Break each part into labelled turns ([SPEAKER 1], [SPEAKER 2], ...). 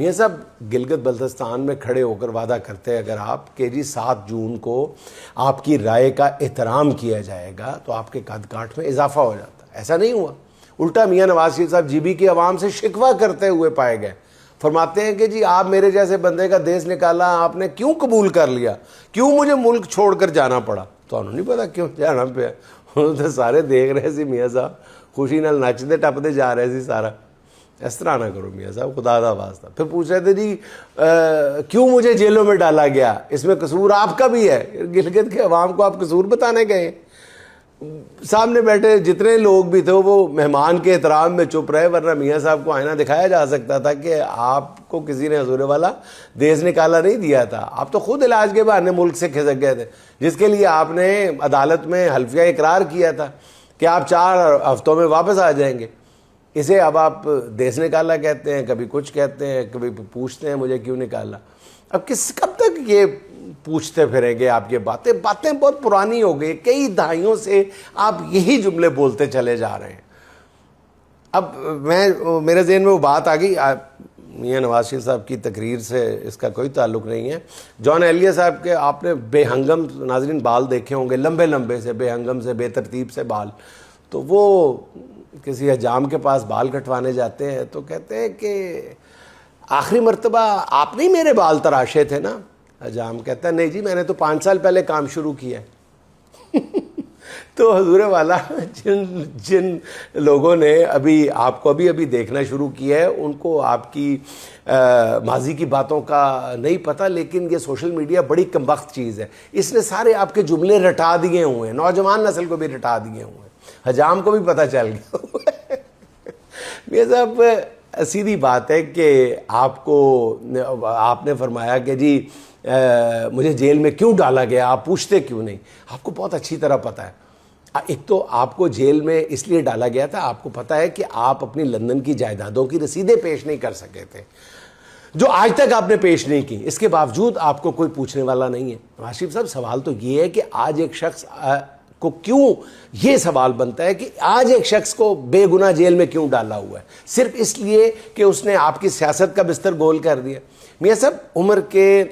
[SPEAKER 1] میاں صاحب گلگت بلتستان میں کھڑے ہو کر وعدہ کرتے ہیں اگر آپ کہ جی 7 جون کو آپ کی رائے کا احترام کیا جائے گا تو آپ کے قد کاٹ میں اضافہ ہو جاتا ہے. ایسا نہیں ہوا. الٹا میاں نواز شریف صاحب جی بی کی عوام سے شکوہ کرتے ہوئے پائے گئے. فرماتے ہیں کہ جی آپ میرے جیسے بندے کا دیس نکالا آپ نے کیوں قبول کر لیا, کیوں مجھے ملک چھوڑ کر جانا پڑا. تو انہوں نہیں پتا کیوں جانا پیا, انہوں تو سارے دیکھ رہے سی میاں صاحب خوشی نال نچتے ٹپتے جا رہے سی سارا. اس طرح نہ کرو میاں صاحب, خدا دا واسطہ. پھر پوچھ رہے تھے جی کیوں مجھے جیلوں میں ڈالا گیا, اس میں قصور آپ کا بھی ہے. گلگت کے عوام کو آپ قصور بتانے گئے. سامنے بیٹھے جتنے لوگ بھی تھے وہ مہمان کے احترام میں چپ رہے, ورنہ میاں صاحب کو آئینہ دکھایا جا سکتا تھا کہ آپ کو کسی نے حضور والا دیس نکالا نہیں دیا تھا, آپ تو خود علاج کے بہانے ملک سے کھسک گئے تھے, جس کے لیے آپ نے عدالت میں حلفیہ اقرار کیا تھا کہ آپ 4 ہفتوں میں واپس آ جائیں گے. اسے اب آپ دیس نکالا کہتے ہیں, کبھی کچھ کہتے ہیں, کبھی پوچھتے ہیں مجھے کیوں نکالا. اب کب تک یہ پوچھتے پھریں گے آپ یہ باتیں بہت پرانی ہو گئی. کئی دہائیوں سے آپ یہی جملے بولتے چلے جا رہے ہیں. اب میرے ذہن میں وہ بات آ گئی, میاں نواز شریف صاحب کی تقریر سے اس کا کوئی تعلق نہیں ہے. جان ایلیہ صاحب کے آپ نے بے ہنگم ناظرین بال دیکھے ہوں گے, لمبے لمبے سے, بے ہنگم سے, بے ترتیب سے بال. تو وہ کسی حجام کے پاس بال کٹوانے جاتے ہیں تو کہتے ہیں کہ آخری مرتبہ آپ نہیں میرے بال تراشے تھے نا. حجام کہتا ہے نہیں جی میں نے تو 5 سال پہلے کام شروع کیا ہے. تو حضور والا جن لوگوں نے آپ کو ابھی دیکھنا شروع کیا ہے ان کو آپ کی ماضی کی باتوں کا نہیں پتہ, لیکن یہ سوشل میڈیا بڑی کمبخت چیز ہے. اس نے سارے آپ کے جملے رٹا دیے ہوئے ہیں, نوجوان نسل کو بھی رٹا دیے ہوئے ہیں, حجام کو بھی پتہ چل گیا. یہ سب سیدھی بات ہے کہ آپ نے فرمایا کہ جی مجھے جیل میں کیوں ڈالا گیا, آپ پوچھتے کیوں نہیں. آپ کو بہت اچھی طرح پتہ ہے. ایک تو آپ کو جیل میں اس لیے ڈالا گیا تھا, آپ کو پتہ ہے کہ آپ اپنی لندن کی جائیدادوں کی رسیدیں پیش نہیں کر سکے تھے, جو آج تک آپ نے پیش نہیں کی. اس کے باوجود آپ کو کوئی پوچھنے والا نہیں ہے. نواز شریف صاحب سوال تو یہ ہے کہ آج ایک شخص کو کیوں, یہ سوال بنتا ہے کہ آج ایک شخص کو بے گناہ جیل میں کیوں ڈالا ہوا ہے, صرف اس لیے کہ اس نے آپ کی سیاست کا بستر گول کر دیا. میاں صاحب عمر کے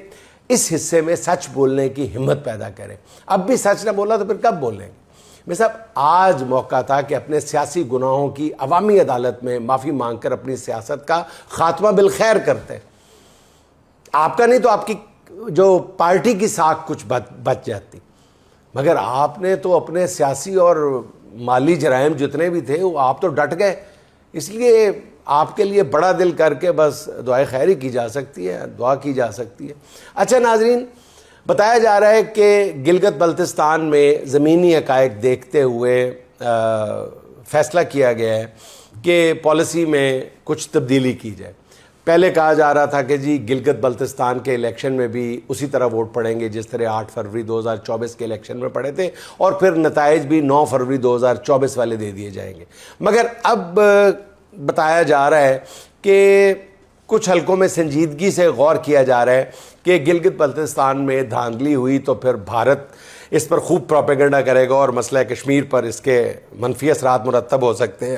[SPEAKER 1] اس حصے میں سچ بولنے کی ہمت پیدا کریں. اب بھی سچ نہ بولا تو پھر کب بولیں گے. میاں صاحب آج موقع تھا کہ اپنے سیاسی گناہوں کی عوامی عدالت میں معافی مانگ کر اپنی سیاست کا خاتمہ بالخیر کرتے. آپ کا نہیں تو آپ کی جو پارٹی کی ساکھ کچھ بچ جاتی, مگر آپ نے تو اپنے سیاسی اور مالی جرائم جتنے بھی تھے وہ آپ تو ڈٹ گئے. اس لیے آپ کے لیے بڑا دل کر کے بس دعائے خیری کی جا سکتی ہے, دعا کی جا سکتی ہے. اچھا ناظرین, بتایا جا رہا ہے کہ گلگت بلتستان میں زمینی حقائق دیکھتے ہوئے فیصلہ کیا گیا ہے کہ پالیسی میں کچھ تبدیلی کی جائے. پہلے کہا جا رہا تھا کہ جی گلگت بلتستان کے الیکشن میں بھی اسی طرح ووٹ پڑیں گے جس طرح 8 فروری 2024 کے الیکشن میں پڑے تھے, اور پھر نتائج بھی 9 فروری 2024 والے دے دیے جائیں گے. مگر اب بتایا جا رہا ہے کہ کچھ حلقوں میں سنجیدگی سے غور کیا جا رہا ہے کہ گلگت بلتستان میں دھاندلی ہوئی تو پھر بھارت اس پر خوب پروپیگنڈا کرے گا اور مسئلہ کشمیر پر اس کے منفی اثرات مرتب ہو سکتے ہیں.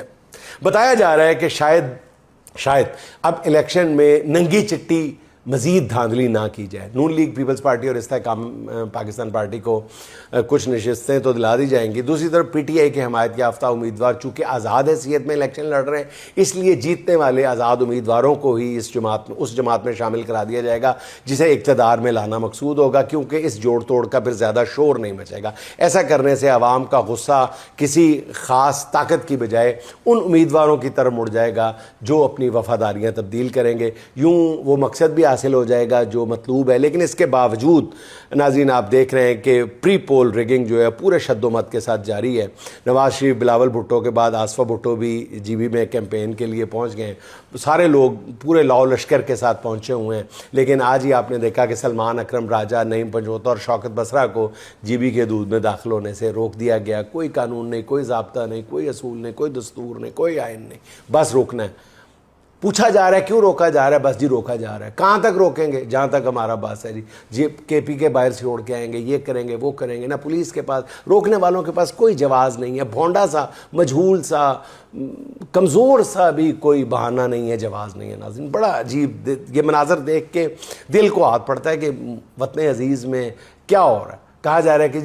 [SPEAKER 1] بتایا جا رہا ہے کہ شاید اب الیکشن میں ننگی چٹی مزید دھاندلی نہ کی جائے. نون لیگ پیپلز پارٹی اور استحکام پاکستان پارٹی کو کچھ نشستیں تو دلا دی جائیں گی. دوسری طرف پی ٹی آئی کے حمایت یافتہ امیدوار چونکہ آزاد حیثیت میں الیکشن لڑ رہے ہیں, اس لیے جیتنے والے آزاد امیدواروں کو ہی اس جماعت میں شامل کرا دیا جائے گا جسے اقتدار میں لانا مقصود ہوگا, کیونکہ اس جوڑ توڑ کا پھر زیادہ شور نہیں مچے گا. ایسا کرنے سے عوام کا غصہ کسی خاص طاقت کی بجائے ان امیدواروں کی طرف مڑ جائے گا جو اپنی وفاداریاں تبدیل کریں گے. یوں وہ مقصد بھی حاصل ہو جائے گا جو مطلوب ہے. لیکن اس کے باوجود ناظرین آپ دیکھ رہے ہیں کہ پری پول ریگنگ جو ہے پورے شد و مت کے ساتھ جاری ہے. نواز شریف بلاول بھٹو کے بعد آصفہ بھٹو بھی جی بی میں کیمپین کے لیے پہنچ گئے ہیں. سارے لوگ پورے لاؤ لشکر کے ساتھ پہنچے ہوئے ہیں. لیکن آج ہی آپ نے دیکھا کہ سلمان اکرم راجہ, نعیم پنجوتا اور شوکت بسرا کو جی بی کے دودھ میں داخل ہونے سے روک دیا گیا. کوئی قانون نہیں, کوئی ضابطہ نہیں, کوئی اصول نہیں, کوئی دستور نہیں, کوئی آئین نہیں, بس روکنا ہے. پوچھا جا رہا ہے کیوں روکا جا رہا ہے، بس جی روکا جا رہا ہے. کہاں تک روکیں گے؟ جہاں تک ہمارا بس ہے جی کے پی کے باہر سے چھوڑ کے آئیں گے، یہ کریں گے وہ کریں گے. نہ پولیس کے پاس، روکنے والوں کے پاس کوئی جواز نہیں ہے، بھونڈا سا، مجہول سا، کمزور سا بھی کوئی بہانہ نہیں ہے، جواز نہیں ہے. ناظرین بڑا عجیب یہ مناظر دیکھ کے دل کو ہاتھ پڑتا ہے کہ وطن عزیز میں کیا ہو رہا ہے. کہا جا رہا ہے کہ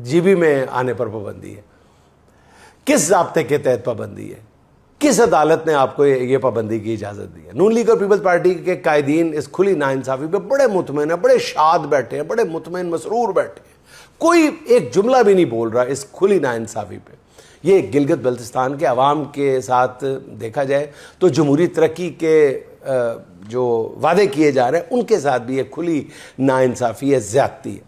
[SPEAKER 1] جی بی میں آنے پر پابندی ہے. کس ضابطے کے تحت پابندی ہے؟ کس عدالت نے آپ کو یہ پابندی کی اجازت دی ہے؟ نون لیگ اور پیپلز پارٹی کے قائدین اس کھلی ناانصافی پہ بڑے مطمئن ہیں، بڑے شاد بیٹھے ہیں، بڑے مطمئن مسرور بیٹھے ہیں. کوئی ایک جملہ بھی نہیں بول رہا اس کھلی ناانصافی پہ. یہ گلگت بلتستان کے عوام کے ساتھ دیکھا جائے تو جمہوری ترقی کے جو وعدے کیے جا رہے ہیں ان کے ساتھ بھی ایک کھلی ناانصافی ہے، زیادتی ہے.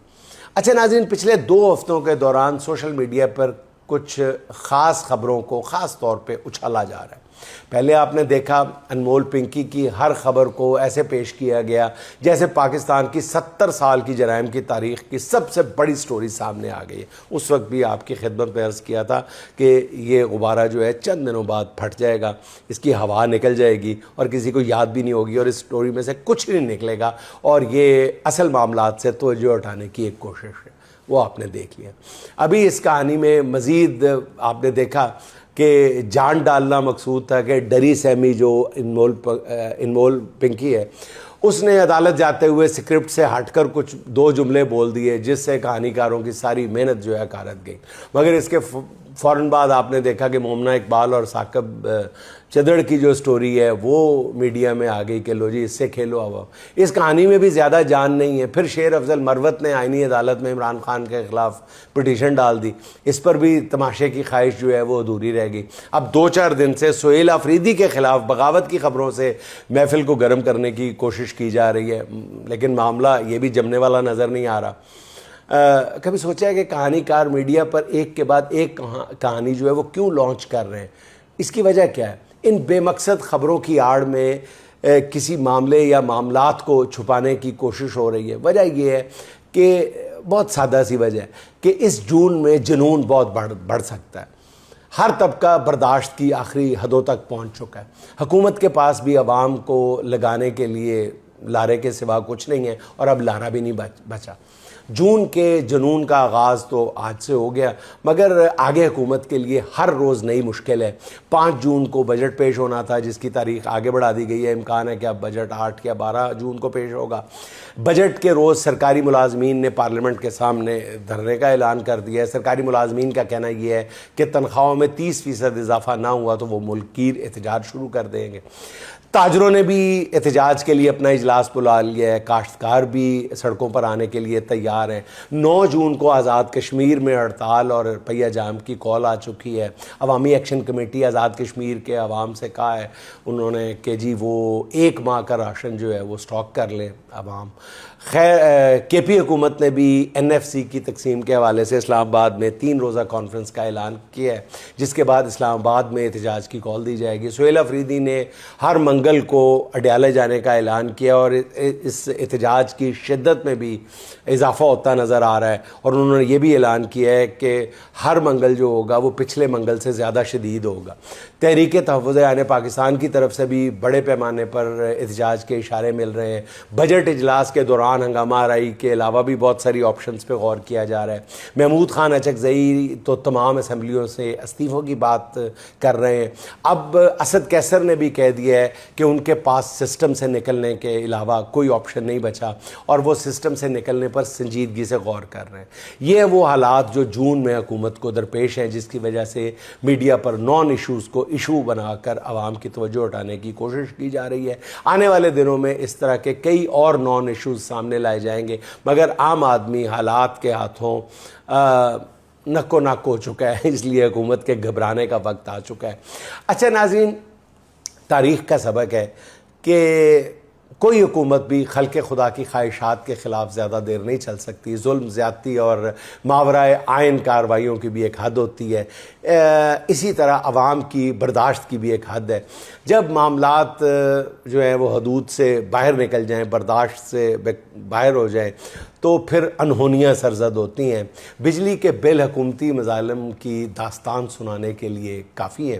[SPEAKER 1] اچھا ناظرین، پچھلے 2 ہفتوں کے دوران سوشل میڈیا پر کچھ خاص خبروں کو خاص طور پہ اچھالا جا رہا ہے. پہلے آپ نے دیکھا انمول پنکی کی ہر خبر کو ایسے پیش کیا گیا جیسے پاکستان کی 70 سال کی جرائم کی تاریخ کی سب سے بڑی سٹوری سامنے آ گئی ہے. اس وقت بھی آپ کی خدمت میں عرض کیا تھا کہ یہ غبارہ جو ہے چند دنوں بعد پھٹ جائے گا، اس کی ہوا نکل جائے گی اور کسی کو یاد بھی نہیں ہوگی اور اس سٹوری میں سے کچھ نہیں نکلے گا اور یہ اصل معاملات سے توجہ ہٹانے کی ایک کوشش ہے. وہ آپ نے دیکھ لیا. ابھی اس کہانی میں مزید آپ نے دیکھا کہ جان ڈالنا مقصود تھا کہ ڈری سیمی جو انمول پنکی ہے اس نے عدالت جاتے ہوئے اسکرپٹ سے ہٹ کر کچھ 2 جملے بول دیے جس سے کہانی کاروں کی ساری محنت جو ہے کارت گئی. مگر اس کے فوراً بعد آپ نے دیکھا کہ مومنہ اقبال اور ثاقب چدڑ کی جو سٹوری ہے وہ میڈیا میں آ گئی کہ لو جی اس سے کھیلو اب. اس کہانی میں بھی زیادہ جان نہیں ہے. پھر شیر افضل مروت نے آئینی عدالت میں عمران خان کے خلاف پٹیشن ڈال دی. اس پر بھی تماشے کی خواہش جو ہے وہ ادھوری رہ گئی. اب 2-4 دن سے سہیل آفریدی کے خلاف بغاوت کی خبروں سے محفل کو گرم کرنے کی کوشش کی جا رہی ہے، لیکن معاملہ یہ بھی جمنے والا نظر نہیں آ رہا. کبھی سوچا ہے کہ کہانی کار میڈیا پر ایک کے بعد ایک کہانی جو ہے وہ کیوں لانچ کر رہے ہیں؟ اس کی وجہ کیا ہے؟ ان بے مقصد خبروں کی آڑ میں کسی معاملے یا معاملات کو چھپانے کی کوشش ہو رہی ہے. وجہ یہ ہے کہ بہت سادہ سی وجہ ہے کہ اس جون میں جنون بہت بڑھ سکتا ہے. ہر طبقہ برداشت کی آخری حدوں تک پہنچ چکا ہے. حکومت کے پاس بھی عوام کو لگانے کے لیے لارے کے سوا کچھ نہیں ہے اور اب لارا بھی نہیں بچا. جون کے جنون کا آغاز تو آج سے ہو گیا، مگر آگے حکومت کے لیے ہر روز نئی مشکل ہے. 5 جون کو بجٹ پیش ہونا تھا جس کی تاریخ آگے بڑھا دی گئی ہے. امکان ہے کہ اب بجٹ 8 یا 12 جون کو پیش ہوگا. بجٹ کے روز سرکاری ملازمین نے پارلیمنٹ کے سامنے دھرنے کا اعلان کر دیا ہے. سرکاری ملازمین کا کہنا یہ ہے کہ تنخواہوں میں 30% اضافہ نہ ہوا تو وہ ملک گیر احتجاج شروع کر دیں گے. تاجروں نے بھی احتجاج کے لیے اپنا اجلاس بلا لیا ہے. کاشتکار بھی سڑکوں پر آنے کے لیے تیار ہیں. 9 جون کو آزاد کشمیر میں ہڑتال اور پہیہ جام کی کال آ چکی ہے. عوامی ایکشن کمیٹی آزاد کشمیر کے عوام سے کہا ہے انہوں نے کہ جی وہ 1 ماہ کا راشن جو ہے وہ سٹاک کر لیں عوام. خیر کے پی حکومت نے بھی این ایف سی کی تقسیم کے حوالے سے اسلام آباد میں 3 روزہ کانفرنس کا اعلان کیا ہے جس کے بعد اسلام آباد میں احتجاج کی کال دی جائے گی. سہیل آفریدی نے ہر منگل کو اڈیالہ جانے کا اعلان کیا اور اس احتجاج کی شدت میں بھی اضافہ ہوتا نظر آ رہا ہے اور انہوں نے یہ بھی اعلان کیا ہے کہ ہر منگل جو ہوگا وہ پچھلے منگل سے زیادہ شدید ہوگا. تحریک تحفظ عین پاکستان کی طرف سے بھی بڑے پیمانے پر احتجاج کے اشارے مل رہے ہیں. بجٹ اجلاس کے دوران ہنگامہ آرائی کے علاوہ بھی بہت ساری آپشنز پہ غور کیا جا رہا ہے. محمود خان اچکزئی تو تمام اسمبلیوں سے استعفوں کی بات کر رہے ہیں. اب اسد کیسر نے بھی کہہ دیا ہے کہ ان کے پاس سسٹم سے نکلنے کے علاوہ کوئی آپشن نہیں بچا اور وہ سسٹم سے نکلنے پر سنجیدگی سے غور کر رہے ہیں. یہ وہ حالات جو جون میں حکومت کو درپیش ہیں جس کی وجہ سے میڈیا پر نان ایشوز کو ایشو بنا کر عوام کی توجہ ہٹانے کی کوشش کی جا رہی ہے. آنے والے دنوں میں اس طرح کے کئی اور نان ایشوز سامنے لائے جائیں گے مگر عام آدمی حالات کے ہاتھوں نکو نک ہو چکا ہے، اس لیے حکومت کے گھبرانے کا وقت آ چکا ہے. اچھا ناظرین، تاریخ کا سبق ہے کہ کوئی حکومت بھی خلق خدا کی خواہشات کے خلاف زیادہ دیر نہیں چل سکتی. ظلم، زیادتی اور ماورائے آئین کارروائیوں کی بھی ایک حد ہوتی ہے. اسی طرح عوام کی برداشت کی بھی ایک حد ہے. جب معاملات جو ہیں وہ حدود سے باہر نکل جائیں، برداشت سے باہر ہو جائیں تو پھر انہونیاں سرزد ہوتی ہیں. بجلی کے بل حکومتی مظالم کی داستان سنانے کے لیے کافی ہیں.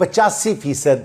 [SPEAKER 1] 85%